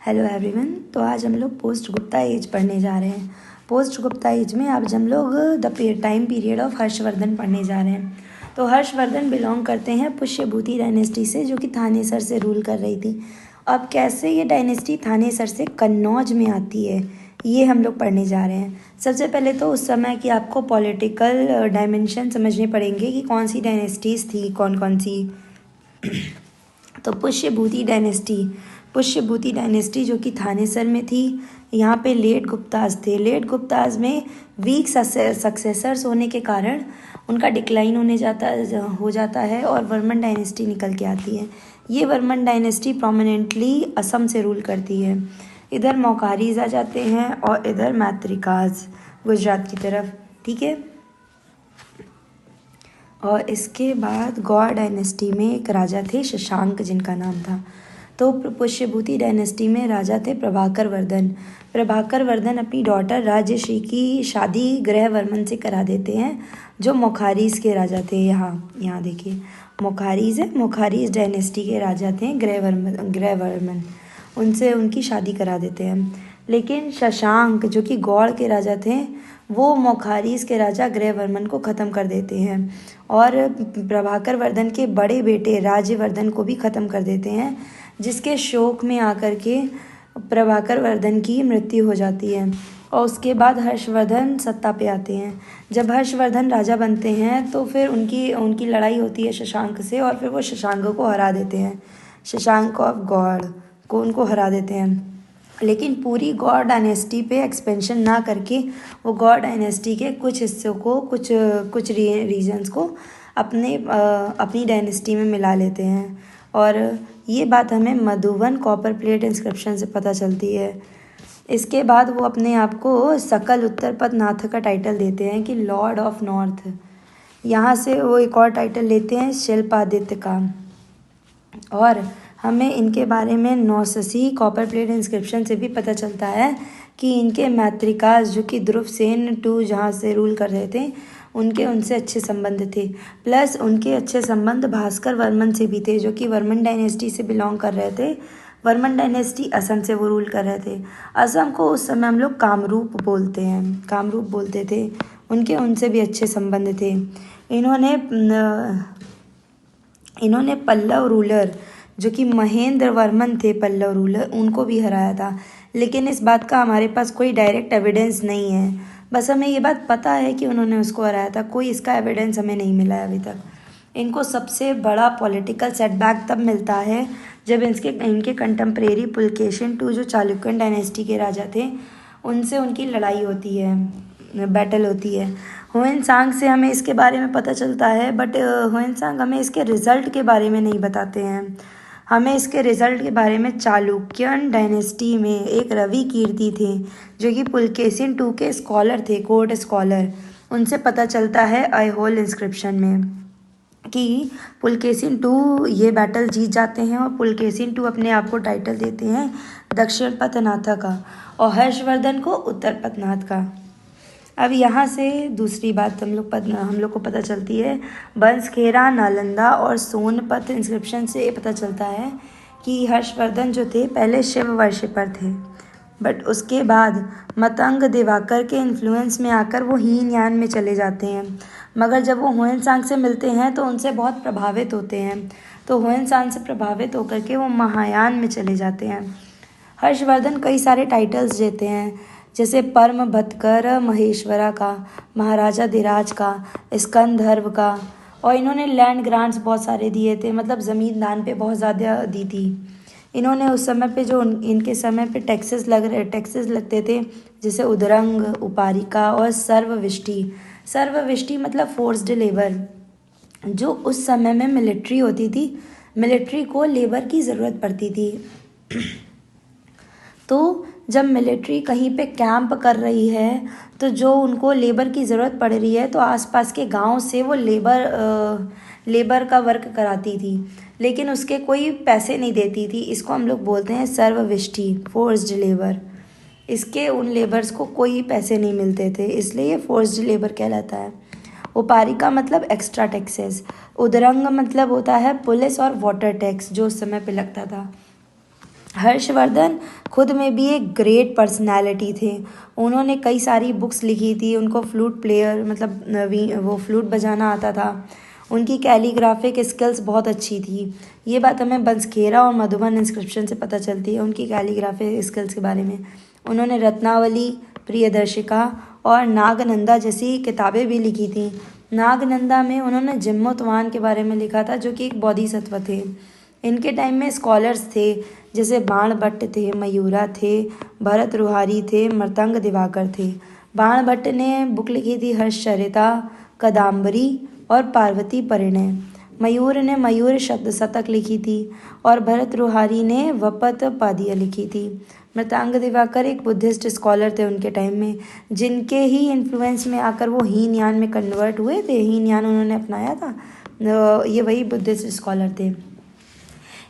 Hello everyone. तो आज हम लोग पोस्ट गुप्ता एज पढ़ने जा रहे हैं। पोस्ट गुप्ता एज में आज हम लोग the time period of Harshvardhan पढ़ने जा रहे हैं। तो हर्षवर्धन बिलोंग करते हैं पुष्यभूति डायनेस्टी से, जो कि थानेसर से रूल कर रही थी। अब कैसे ये डायनेस्टी थानेसर से कन्नौज में आती है, ये हम लोग पढ़ने जा रहे हैं। सबसे पहले तो उस समय की आपको पॉलिटिकल डायमेंशन समझने पड़ेंगे कि कौन सी डायनेस्टीज़ थी, कौन कौन सी। तो पुष्यभूति डायनेस्टी जो कि थानेसर में थी, यहाँ पे लेट गुप्ताज थे। लेट गुप्ताज में वीक सक्सेसर्स होने के कारण उनका डिक्लाइन हो जाता है और वर्मन डायनेस्टी निकल के आती है। ये वर्मन डायनेस्टी प्रोमिनेंटली असम से रूल करती है। इधर मौकारीज आ जाते हैं और इधर मैत्रिकाज गुजरात की तरफ, ठीक है। और इसके बाद गौड़ डायनेस्टी में एक राजा थे शशांक, जिनका नाम था। तो पुष्यभूति डायनेस्टी में राजा थे प्रभाकर वर्धन अपनी डॉटर राज्यश्री की शादी ग्रहवर्मन से करा देते हैं, जो मोखारीज के राजा थे। यहाँ देखिए मोखारीज डायनेस्टी के राजा थे ग्रहवर्मन, उनसे उनकी शादी करा देते हैं। लेकिन शशांक जो कि गौड़ के राजा थे, वो मोखारीज के राजा ग्रहवर्मन को ख़त्म कर देते हैं और प्रभाकर वर्धन के बड़े बेटे राज्यवर्धन को भी ख़त्म कर देते हैं, जिसके शोक में आकर के प्रभाकर वर्धन की मृत्यु हो जाती है। और उसके बाद हर्षवर्धन सत्ता पे आते हैं। जब हर्षवर्धन राजा बनते हैं तो फिर उनकी लड़ाई होती है शशांक से, और फिर वो शशांक को हरा देते हैं। शशांक ऑफ गौड़ को उनको हरा देते हैं। लेकिन पूरी गौड़ डायनेस्टी पे एक्सपेंशन ना करके वो गौड़ डायनेस्टी के कुछ हिस्सों को, कुछ रीजन्स को अपनी डायनेस्टी में मिला लेते हैं। और ये बात हमें मधुबन कॉपर प्लेट इंस्क्रिप्शन से पता चलती है। इसके बाद वो अपने आप को सकल उत्तर पदनाथ का टाइटल देते हैं कि लॉर्ड ऑफ नॉर्थ। यहाँ से वो एक और टाइटल लेते हैं शिल्पादित्य का। और हमें इनके बारे में नौससी कॉपर प्लेट इंस्क्रिप्शन से भी पता चलता है कि इनके मैत्रिकाज जो कि ध्रुवसेन टू जहाँ से रूल कर रहे थे, उनसे अच्छे संबंध थे। प्लस उनके अच्छे संबंध भास्कर वर्मन से भी थे, जो कि वर्मन डायनेस्टी से बिलोंग कर रहे थे। वर्मन डायनेस्टी असम से वो रूल कर रहे थे। असम को उस समय हम लोग कामरूप बोलते थे। उनसे भी अच्छे संबंध थे। इन्होंने पल्लव रूलर जो कि महेंद्र वर्मन थे, पल्लव रूलर, उनको भी हराया था। लेकिन इस बात का हमारे पास कोई डायरेक्ट एविडेंस नहीं है। बस हमें ये बात पता है कि उन्होंने उसको हराया था, कोई इसका एविडेंस हमें नहीं मिला है अभी तक। इनको सबसे बड़ा पॉलिटिकल सेटबैक तब मिलता है जब इनके कंटेम्प्रेरी पुलकेशिन टू, जो चालुक्यन डायनेस्टी के राजा थे, उनसे उनकी लड़ाई होती है, बैटल होती है। हुएनसांग से हमें इसके बारे में पता चलता है, बट हुएनसांग हमें इसके रिज़ल्ट के बारे में नहीं बताते हैं। हमें इसके रिज़ल्ट के बारे में चालुक्यन डायनेस्टी में एक रवि कीर्ति थे, जो कि पुलकेशिन टू के स्कॉलर थे, कोर्ट स्कॉलर। उनसे पता चलता है ऐहोल इंस्क्रिप्शन में कि पुलकेशिन टू ये बैटल जीत जाते हैं, और पुलकेशिन टू अपने आप को टाइटल देते हैं दक्षिण पथनाथ का, और हर्षवर्धन को उत्तर पथनाथ का। अब यहाँ से दूसरी बात हम लोग को पता चलती है। बंसखेरा, नालंदा और सोनपत इंस्क्रिप्शन से ये पता चलता है कि हर्षवर्धन जो थे पहले शिव वर्शिपर थे, बट उसके बाद मतंग दिवाकर के इन्फ्लुएंस में आकर वो हीनयान में चले जाते हैं। मगर जब वो हुएनसांग से मिलते हैं तो उनसे बहुत प्रभावित होते हैं। तो हुएनसांग से प्रभावित होकर के वो महायान में चले जाते हैं। हर्षवर्धन कई सारे टाइटल्स देते हैं, जैसे परम भत्कर महेश्वरा का, महाराजा धीराज का, स्कंदर्भ का। और इन्होंने लैंड ग्रांट्स बहुत सारे दिए थे, मतलब ज़मीन दान पे बहुत ज़्यादा दी थी। इन्होंने उस समय पे जो इनके समय पे टैक्सेस लगते थे, जैसे उदरंग, उपारिका और सर्वविष्टि मतलब फोर्स्ड लेबर। जो उस समय में मिलिट्री होती थी, मिलिट्री को लेबर की ज़रूरत पड़ती थी। तो जब मिलिट्री कहीं पे कैंप कर रही है, तो जो उनको लेबर की ज़रूरत पड़ रही है, तो आसपास के गांव से वो लेबर का वर्क कराती थी, लेकिन उसके कोई पैसे नहीं देती थी। इसको हम लोग बोलते हैं सर्वविष्टि, फोर्स्ड लेबर। इसके उन लेबर्स को कोई पैसे नहीं मिलते थे, इसलिए ये फोर्स्ड लेबर कहलाता है। उपारिका मतलब एक्स्ट्रा टैक्सेस। उदरंग मतलब होता है पुलिस और वाटर टैक्स, जो उस समय पे लगता था। हर्षवर्धन खुद में भी एक ग्रेट पर्सनालिटी थे। उन्होंने कई सारी बुक्स लिखी थी। उनको फ्लूट प्लेयर मतलब वो फ्लूट बजाना आता था। उनकी कैलीग्राफिक स्किल्स बहुत अच्छी थी। ये बात हमें बंसखेरा और मधुबन इंस्क्रिप्शन से पता चलती है उनकी कैलीग्राफिक स्किल्स के बारे में। उन्होंने रत्नावली, प्रियदर्शिका और नागनंदा जैसी किताबें भी लिखी थी। नागनंदा में उन्होंने जिम्मोतवान के बारे में लिखा था, जो कि एक बोधिसत्व थे। इनके टाइम में स्कॉलर्स थे, जैसे बाणभट्ट थे, मयूरा थे, भरत रुहारी थे, मृतंग दिवाकर थे। बाणभट्ट ने बुक लिखी थी हर्षचरिता, कदाम्बरी और पार्वती परिणय। मयूर ने मयूर शतक लिखी थी और भरत रुहारी ने वपत पादिया लिखी थी। मृतांग दिवाकर एक बुद्धिस्ट स्कॉलर थे उनके टाइम में, जिनके ही इन्फ्लुएंस में आकर वो हीनयान में कन्वर्ट हुए थे। हीनयान उन्होंने अपनाया था। ये वही बुद्धिस्ट स्कॉलर थे।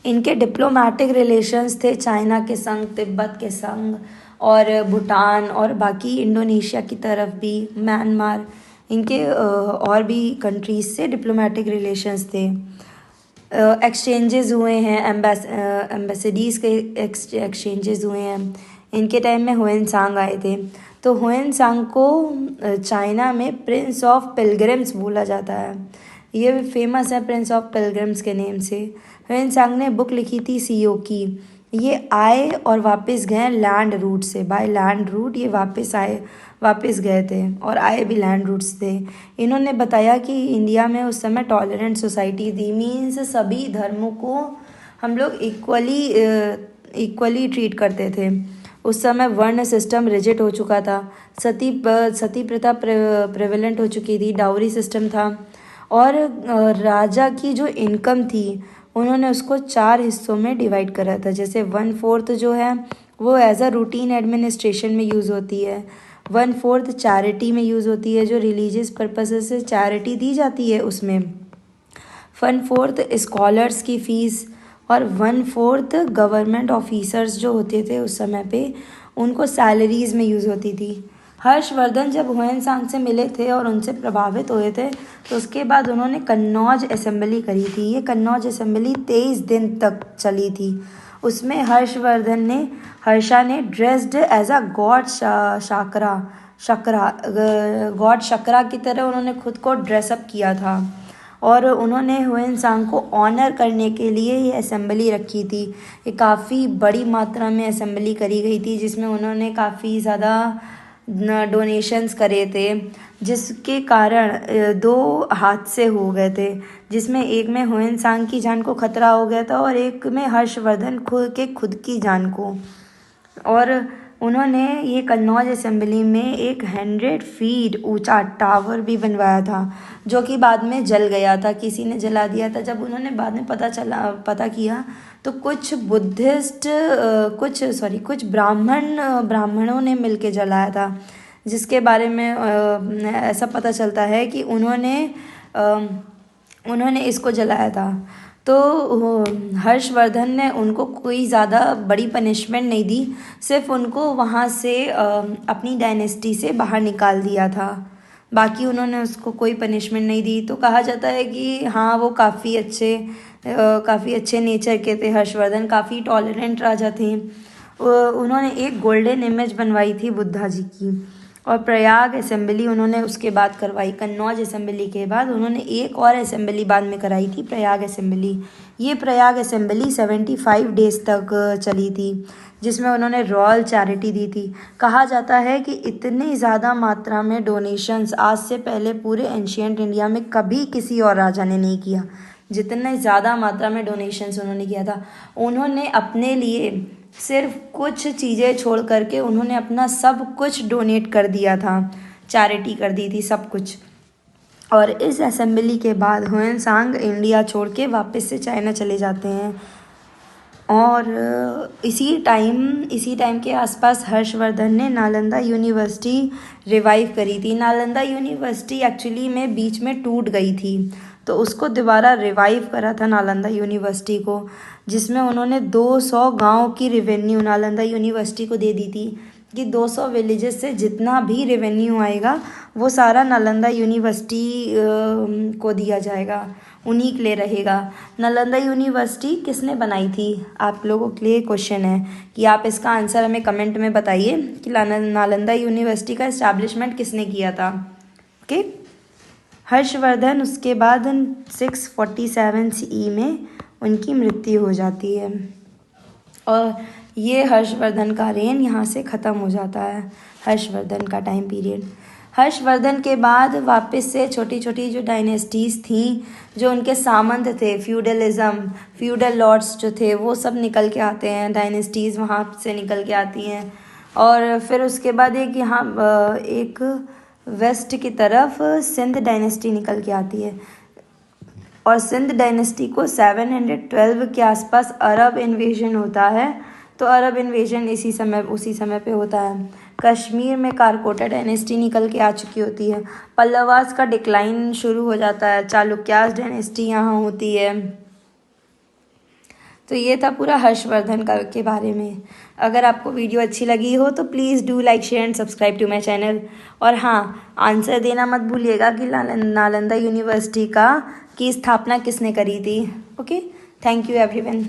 इनके डिप्लोमेटिक रिलेशंस थे चाइना के संग, तिब्बत के संग और भूटान और बाकी इंडोनेशिया की तरफ भी, म्यांमार, इनके और भी कंट्रीज से डिप्लोमेटिक रिलेशंस थे। एक्सचेंजेस हुए हैं, एम्बेसडीज के एक्सचेंजेस हुए हैं। इनके टाइम में हुएनसांग आए थे। तो हुएनसांग को चाइना में प्रिंस ऑफ पिलग्रिम्स बोला जाता है। ये फेमस है प्रिंस ऑफ पिलग्रिम्स के नेम से। हुएनसांग ने बुक लिखी थी सीओ की। ये आए और वापस गए लैंड रूट से, बाय लैंड रूट ये वापस गए थे और आए भी लैंड रूट से। इन्होंने बताया कि इंडिया में उस समय टॉलरेंट सोसाइटी थी, मीन्स सभी धर्मों को हम लोग इक्वली ट्रीट करते थे। उस समय वर्ण सिस्टम रिजिड हो चुका था, सती प्रथा प्रेवेलेंट हो चुकी थी, डाउरी सिस्टम था और राजा की जो इनकम थी उन्होंने उसको 4 हिस्सों में डिवाइड करा था। जैसे 1/4 जो है वो एज अ रूटीन एडमिनिस्ट्रेशन में यूज़ होती है, 1/4 चैरिटी में यूज़ होती है, जो रिलीजियस पर्पसेस से चैरिटी दी जाती है उसमें, 1/4 स्कॉलर्स की फ़ीस और 1/4 गवर्नमेंट ऑफिसर्स जो होते थे उस समय पे उनको सैलरीज़ में यूज़ होती थी। हर्षवर्धन जब हुएनसांग से मिले थे और उनसे प्रभावित हुए थे तो उसके बाद उन्होंने कन्नौज असेंबली करी थी। ये कन्नौज असेंबली 23 दिन तक चली थी। उसमें हर्षा ने dressed as a god god शकरा की तरह उन्होंने खुद को ड्रेसअप किया था और उन्होंने हुएनसांग को ऑनर करने के लिए ये असेंबली रखी थी। ये काफ़ी बड़ी मात्रा में असेंबली करी गई थी, जिसमें उन्होंने काफ़ी ज़्यादा डोनेशंस करे थे, जिसके कारण 2 हादसे हो गए थे, जिसमें एक में हुएनसांग की जान को खतरा हो गया था और एक में हर्षवर्धन खुद की जान को। और उन्होंने ये कन्नौज असेंबली में एक 100 फीट ऊंचा टावर भी बनवाया था, जो कि बाद में जल गया था, किसी ने जला दिया था। जब उन्होंने बाद में पता किया तो कुछ कुछ ब्राह्मणों ने मिलके जलाया था, जिसके बारे में ऐसा पता चलता है कि उन्होंने इसको जलाया था। तो हर्षवर्धन ने उनको कोई ज़्यादा बड़ी पनिशमेंट नहीं दी, सिर्फ उनको वहाँ से अपनी डायनेस्टी से बाहर निकाल दिया था। बाकी उन्होंने उसको कोई पनिशमेंट नहीं दी। तो कहा जाता है कि हाँ, वो काफ़ी अच्छे नेचर के थे। हर्षवर्धन काफ़ी टॉलरेंट राजा थे। उन्होंने एक गोल्डन इमेज बनवाई थी बुद्धा जी की और प्रयाग असेंबली उन्होंने उसके बाद करवाई। कन्नौज असेंबली के बाद उन्होंने एक और असेंबली बाद में कराई थी, प्रयाग असेंबली। ये प्रयाग असेंबली 75 डेज तक चली थी, जिसमें उन्होंने रॉयल चैरिटी दी थी। कहा जाता है कि इतनी ज़्यादा मात्रा में डोनेशंस आज से पहले पूरे एंशियंट इंडिया में कभी किसी और राजा ने नहीं किया, जितने ज़्यादा मात्रा में डोनेशंस उन्होंने किया था। उन्होंने अपने लिए सिर्फ कुछ चीज़ें छोड़ करके उन्होंने अपना सब कुछ डोनेट कर दिया था, चैरिटी कर दी थी सब कुछ। और इस असेंबली के बाद हुएनसांग इंडिया छोड़ के वापस से चाइना चले जाते हैं। और इसी टाइम के आसपास हर्षवर्धन ने नालंदा यूनिवर्सिटी रिवाइव करी थी। नालंदा यूनिवर्सिटी एक्चुअली में बीच में टूट गई थी, तो उसको दोबारा रिवाइव करा था नालंदा यूनिवर्सिटी को, जिसमें उन्होंने 200 गांव की रेवेन्यू नालंदा यूनिवर्सिटी को दे दी थी कि 200 विलेजेस से जितना भी रेवेन्यू आएगा वो सारा नालंदा यूनिवर्सिटी को दिया जाएगा। उन्हीं के लिए रहेगा। नालंदा यूनिवर्सिटी किसने बनाई थी? आप लोगों के लिए क्वेश्चन है कि आप इसका आंसर हमें कमेंट में बताइए कि नालंदा यूनिवर्सिटी का इस्टेब्लिशमेंट किसने किया था। ओके, हर्षवर्धन। उसके बाद 647 CE में उनकी मृत्यु हो जाती है और ये हर्षवर्धन का रेन यहाँ से ख़त्म हो जाता है, हर्षवर्धन का टाइम पीरियड। हर्षवर्धन के बाद वापस से छोटी छोटी जो डायनेस्टीज़ थी, जो उनके सामंत थे, फ्यूडलिज्म, फ्यूडल लॉर्ड्स जो थे वो सब निकल के आते हैं, डायनेस्टीज़ वहाँ से निकल के आती हैं। और फिर उसके बाद एक यहाँ एक वेस्ट की तरफ सिंध डायनेस्टी निकल के आती है और सिंध डायनेस्टी को 712 के आसपास अरब इन्वेजन होता है। तो अरब इन्वेजन उसी समय पे होता है। कश्मीर में कारकोटा डायनेस्टी निकल के आ चुकी होती है। पल्लवास का डिक्लाइन शुरू हो जाता है। चालुक्यास डायनेस्टी यहाँ होती है। तो ये था पूरा हर्षवर्धन का के बारे में। अगर आपको वीडियो अच्छी लगी हो तो please do like share and subscribe to my channel. और हाँ, आंसर देना मत भूलिएगा कि नालंदा यूनिवर्सिटी की स्थापना किसने करी थी। Okay, thank you everyone.